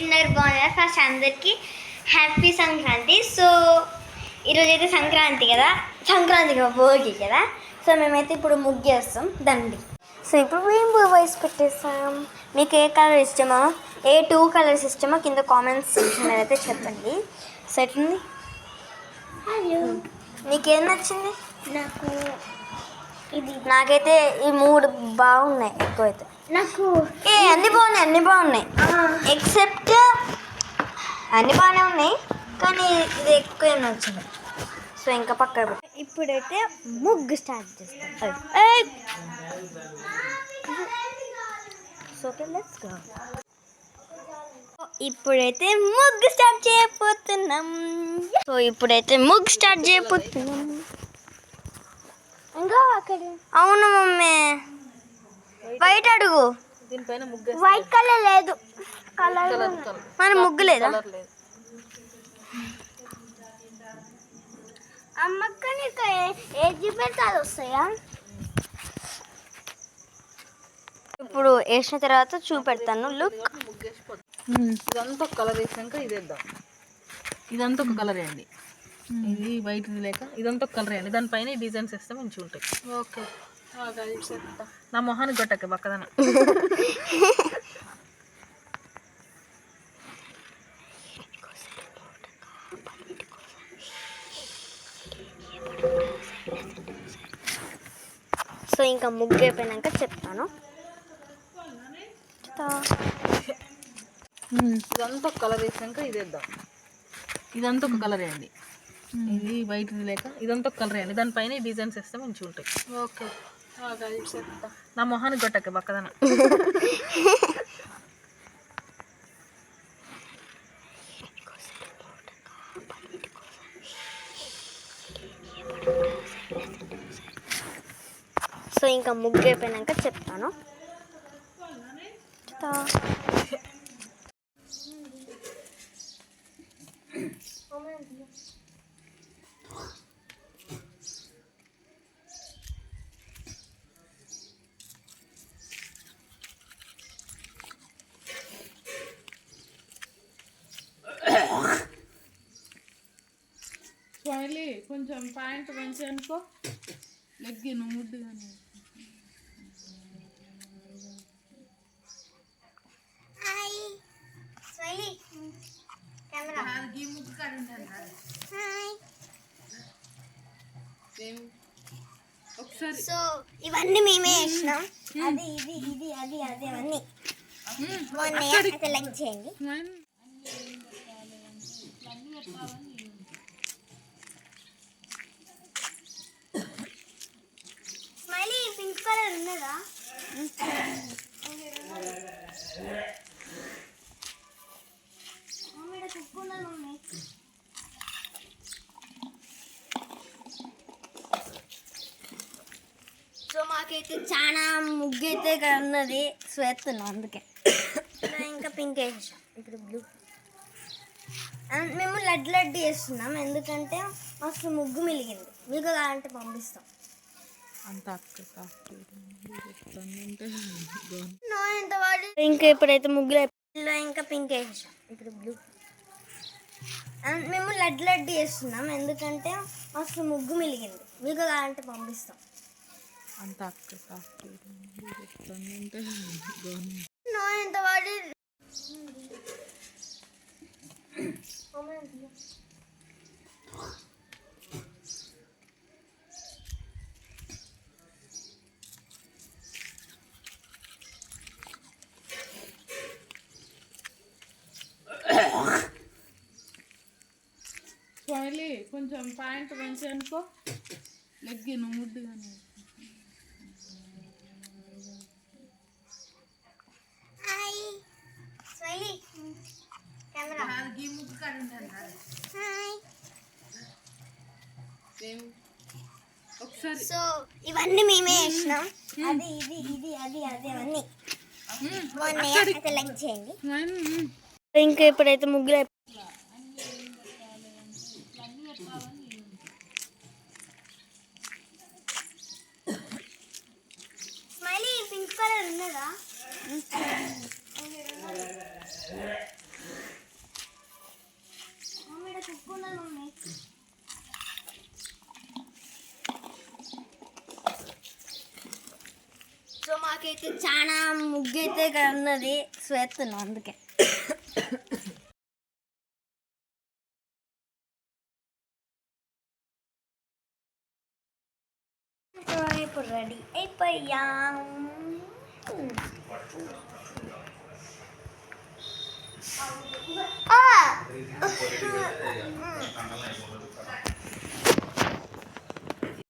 ఎట్లున్నారు? బాగున్నారు? ఫస్ట్ అందరికీ హ్యాపీ సంక్రాంతి. సో ఈరోజు అయితే సంక్రాంతి కదా, సంక్రాంతికి భోగి కదా. సో మేమైతే ఇప్పుడు ముగ్గేస్తాం దండి. సో ఇప్పుడు రెయిన్బో వైస్ పెట్టేస్తాం. మీకు ఏ కలర్ ఇష్టమో, ఏ 2 కలర్స్ ఇష్టమో కింద కామెంట్స్ సెక్షన్లో అయితే చెప్పండి. సో ఎట్లుంది? నీకేం నచ్చింది? నాకు ఇది నాకైతే ఈ 3 బాగున్నాయి. ఎక్కువైతే నాకు అన్నీ బాగున్నాయి ఎక్సెప్ట్ అన్నీ బాగానే ఉన్నాయి, కానీ ఇది ఎక్కువ నచ్చింది. సో ఇంకా పక్కన ఇప్పుడైతే ముగ్గు స్టార్ట్ చేస్తాం. So let's go. ఇప్పుడైతే ముగ్గు స్టార్ట్ చేయబోతున్నాం. ఇంకా అక్కడ అవును మమ్మీ, వైట్ అడుగు. దీనిపైన ముగ్గు వైట్ కలర్ లేదు, కలర్ మన ముగ్గు లేదా? అమ్మక్క నీకు ఏది పెడితే అది వస్తాయా? ఇప్పుడు వేసిన తర్వాత చూపెడతాను. లుక్. ఇదంతా ఒక కలర్ వేసాక ఇదేద్దాం. ఇదంతా ఒక కలర్ వేయండి. ఇది వైట్ లేక ఇదంతా ఒక కలర్ వేయండి. దానిపైన డిజైన్స్ వేస్తే మంచిగా ఉంటాయి. ఓకే, నా మొహానికి కొట్టక పక్కదన. సో ఇంకా ముగ్గు అయిపోయినాక చెప్తాను. ఇదంతా ఒక కలర్ వేసాక ఇదేద్దాం. ఇదంతా ఒక కలర్ వేయండి. ఇది వైట్ లేక ఇదంతా ఒక కలర్ వేయండి. దానిపైన డిజైన్స్ వేస్తే మంచిగా ఉంటాయి. ఓకే, నా మొహానికి కొట్టక పక్కదన. సో ఇంకా ముగ్గు అయిపోయినాక చెప్తాను. కొంచెం పాయింట్ మంచి అనుకో, లెగ్గిను ముద్దుగానే. సో ఇవన్నీ మేమే వేసినాం. అది ఇది ఇది అది అది అవన్నీ అయితే లైక్ చేయండి. స్మైలీ పింక్ కలర్ ఉన్నదా? సో మాకైతే చాలా ముగ్గు అయితే ఇక్కడ ఉన్నది. సో ఎత్తున్నాం, అందుకే ఇంకా పింక్ వేసాం. ఇప్పుడు బ్లూ. మేము లడ్డు వేస్తున్నాం, ఎందుకంటే మస్తు ముగ్గు మిలిగింది. మీకు కావాలంటే పంపిస్తాం. ఇంకా ఇప్పుడైతే ముగ్గులు ఇంకా పింక్ వేసాం. ఇప్పుడు బ్లూ. మేము లడ్డు వేస్తున్నాం, ఎందుకంటే మస్తు ముగ్గు మిలిగింది. మీకు కావాలంటే పంపిస్తాం. కొంచెం పాయింట్ మంచి అనుకో, లెగ్గిను ముద్దుగానే. సో ఇవన్నీ మేమే వేసినాం. అది ఇది ఇది అది అది అవన్నీ అయితే లైక్ చేయండి. ఇంకా ఇప్పుడైతే ముగ్గులు స్మైలీ పింక్ కలర్ ఉన్నదా? మాకైతే చాలా ముగ్గు అయితే ఇక్కడ ఉన్నది స్వేస్తున్నాం అందుకే ఇప్పుడు రెడీ అయిపోయాం.